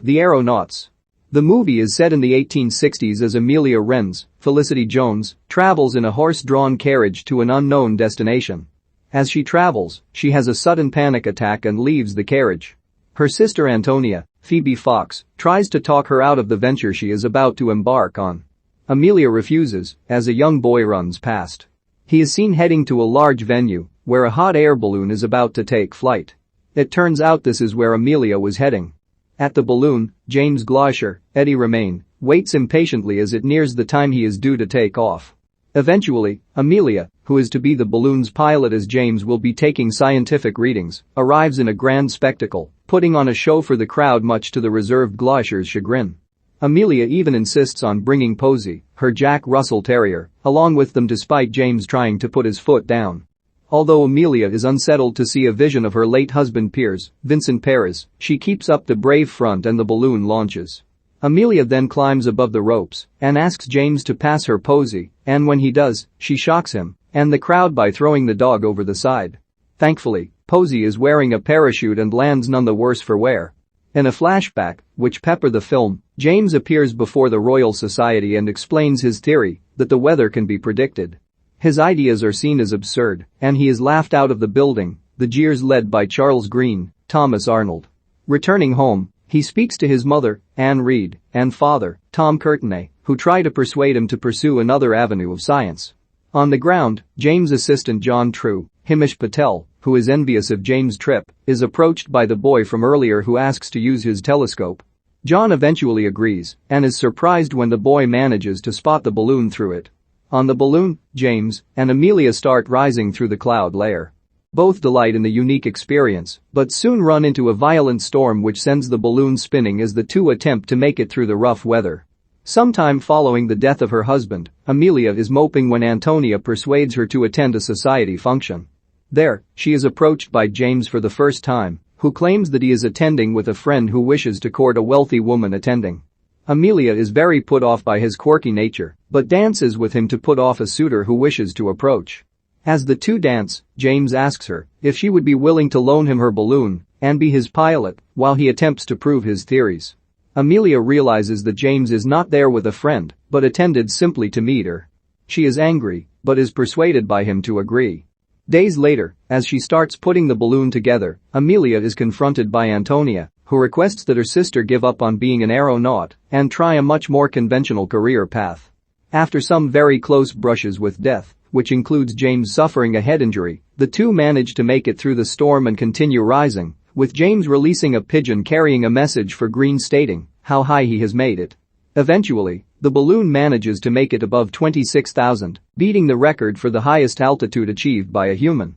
The Aeronauts. The movie is set in the 1860s as Amelia Wren's, Felicity Jones, travels in a horse-drawn carriage to an unknown destination. As she travels, she has a sudden panic attack and leaves the carriage. Her sister Antonia, Phoebe Fox, tries to talk her out of the venture she is about to embark on. Amelia refuses, as a young boy runs past. He is seen heading to a large venue, where a hot air balloon is about to take flight. It turns out this is where Amelia was heading. At the balloon, James Glenister, Redmayne, waits impatiently as it nears the time he is due to take off. Eventually, Amelia, who is to be the balloon's pilot as James will be taking scientific readings, arrives in a grand spectacle, putting on a show for the crowd much to the reserved Glenister's chagrin. Amelia even insists on bringing Posey, her Jack Russell Terrier, along with them despite James trying to put his foot down. Although Amelia is unsettled to see a vision of her late husband Piers, Vincent Perez, she keeps up the brave front and the balloon launches. Amelia then climbs above the ropes and asks James to pass her Posey, and when he does, she shocks him and the crowd by throwing the dog over the side. Thankfully, Posey is wearing a parachute and lands none the worse for wear. In a flashback, which pepper the film, James appears before the Royal Society and explains his theory that the weather can be predicted. His ideas are seen as absurd, and he is laughed out of the building, the jeers led by Charles Green, Thomas Arnold. Returning home, he speaks to his mother, Anne Reid, and father, Tom Courtenay, who try to persuade him to pursue another avenue of science. On the ground, James' assistant John True, Himesh Patel, who is envious of James' trip, is approached by the boy from earlier who asks to use his telescope. John eventually agrees and is surprised when the boy manages to spot the balloon through it. On the balloon, James and Amelia start rising through the cloud layer. Both delight in the unique experience, but soon run into a violent storm which sends the balloon spinning as the two attempt to make it through the rough weather. Sometime following the death of her husband, Amelia is moping when Antonia persuades her to attend a society function. There, she is approached by James for the first time, who claims that he is attending with a friend who wishes to court a wealthy woman attending. Amelia is very put off by his quirky nature, but dances with him to put off a suitor who wishes to approach. As the two dance, James asks her if she would be willing to loan him her balloon and be his pilot while he attempts to prove his theories. Amelia realizes that James is not there with a friend, but attended simply to meet her. She is angry, but is persuaded by him to agree. Days later, as she starts putting the balloon together, Amelia is confronted by Antonia, who requests that her sister give up on being an aeronaut and try a much more conventional career path. After some very close brushes with death, which includes James suffering a head injury, the two manage to make it through the storm and continue rising, with James releasing a pigeon carrying a message for Green stating how high he has made it. Eventually, the balloon manages to make it above 26,000, beating the record for the highest altitude achieved by a human.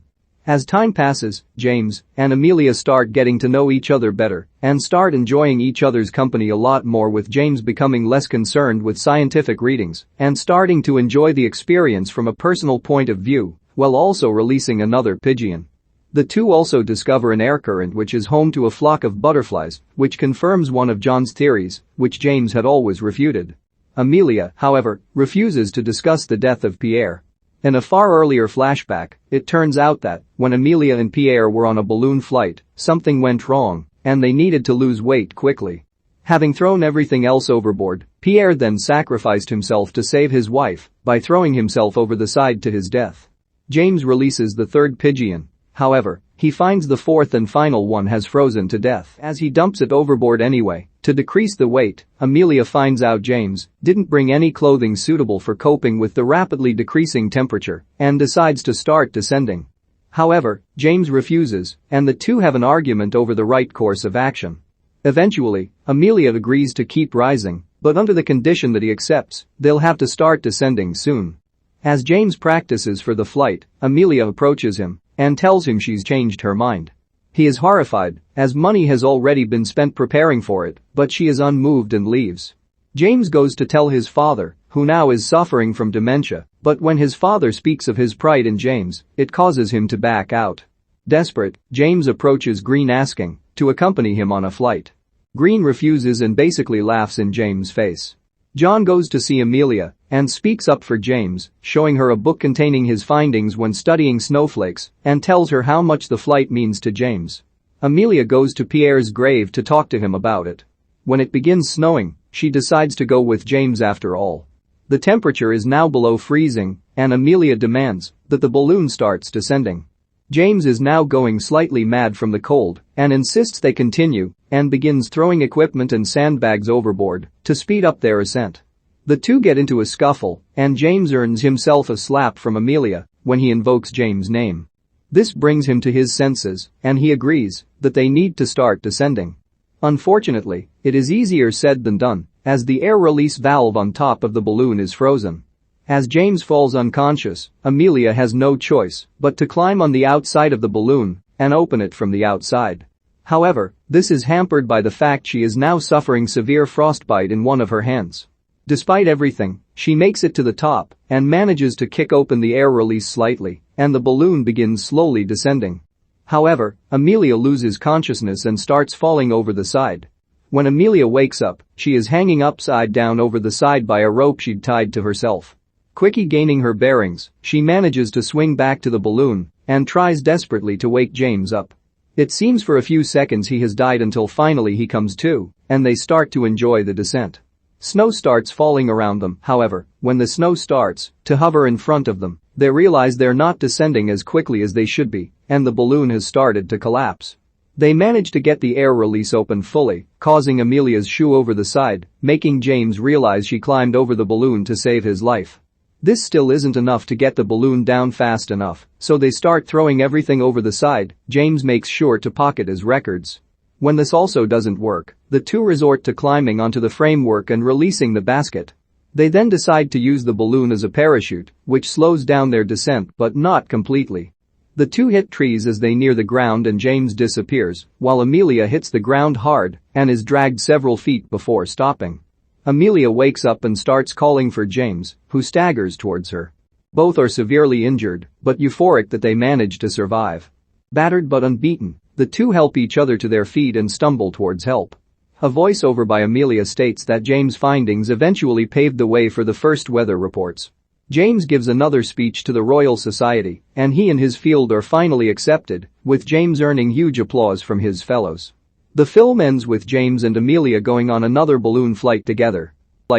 As time passes, James and Amelia start getting to know each other better and start enjoying each other's company a lot more, with James becoming less concerned with scientific readings and starting to enjoy the experience from a personal point of view while also releasing another pigeon. The two also discover an air current which is home to a flock of butterflies, which confirms one of John's theories, which James had always refuted. Amelia, however, refuses to discuss the death of Pierre. In a far earlier flashback, it turns out that, when Amelia and Pierre were on a balloon flight, something went wrong, and they needed to lose weight quickly. Having thrown everything else overboard, Pierre then sacrificed himself to save his wife by throwing himself over the side to his death. James releases the third pigeon. However, he finds the fourth and final one has frozen to death as he dumps it overboard anyway. To decrease the weight, Amelia finds out James didn't bring any clothing suitable for coping with the rapidly decreasing temperature and decides to start descending. However, James refuses, and the two have an argument over the right course of action. Eventually, Amelia agrees to keep rising, but under the condition that he accepts, they'll have to start descending soon. As James practices for the flight, Amelia approaches him and tells him she's changed her mind. He is horrified, as money has already been spent preparing for it, but she is unmoved and leaves. James goes to tell his father, who now is suffering from dementia, but when his father speaks of his pride in James, it causes him to back out. Desperate, James approaches Green asking to accompany him on a flight. Green refuses and basically laughs in James' face. John goes to see Amelia and speaks up for James, showing her a book containing his findings when studying snowflakes, and tells her how much the flight means to James. Amelia goes to Pierre's grave to talk to him about it. When it begins snowing, she decides to go with James after all. The temperature is now below freezing, and Amelia demands that the balloon starts descending. James is now going slightly mad from the cold and insists they continue and begins throwing equipment and sandbags overboard to speed up their ascent. The two get into a scuffle, and James earns himself a slap from Amelia when he invokes James' name. This brings him to his senses, and he agrees that they need to start descending. Unfortunately, it is easier said than done, as the air release valve on top of the balloon is frozen. As James falls unconscious, Amelia has no choice but to climb on the outside of the balloon and open it from the outside. However, this is hampered by the fact she is now suffering severe frostbite in one of her hands. Despite everything, she makes it to the top and manages to kick open the air release slightly, and the balloon begins slowly descending. However, Amelia loses consciousness and starts falling over the side. When Amelia wakes up, she is hanging upside down over the side by a rope she'd tied to herself. Quickly gaining her bearings, she manages to swing back to the balloon and tries desperately to wake James up. It seems for a few seconds he has died until finally he comes to, and they start to enjoy the descent. Snow starts falling around them, however, when the snow starts to hover in front of them, they realize they're not descending as quickly as they should be, and the balloon has started to collapse. They manage to get the air release open fully, causing Amelia's shoe over the side, making James realize she climbed over the balloon to save his life. This still isn't enough to get the balloon down fast enough, so they start throwing everything over the side. James makes sure to pocket his records. When this also doesn't work, the two resort to climbing onto the framework and releasing the basket. They then decide to use the balloon as a parachute, which slows down their descent but not completely. The two hit trees as they near the ground and James disappears, while Amelia hits the ground hard and is dragged several feet before stopping. Amelia wakes up and starts calling for James, who staggers towards her. Both are severely injured, but euphoric that they manage to survive. Battered but unbeaten, the two help each other to their feet and stumble towards help. A voiceover by Amelia states that James' findings eventually paved the way for the first weather reports. James gives another speech to the Royal Society, and he and his field are finally accepted, with James earning huge applause from his fellows. The film ends with James and Amelia going on another balloon flight together,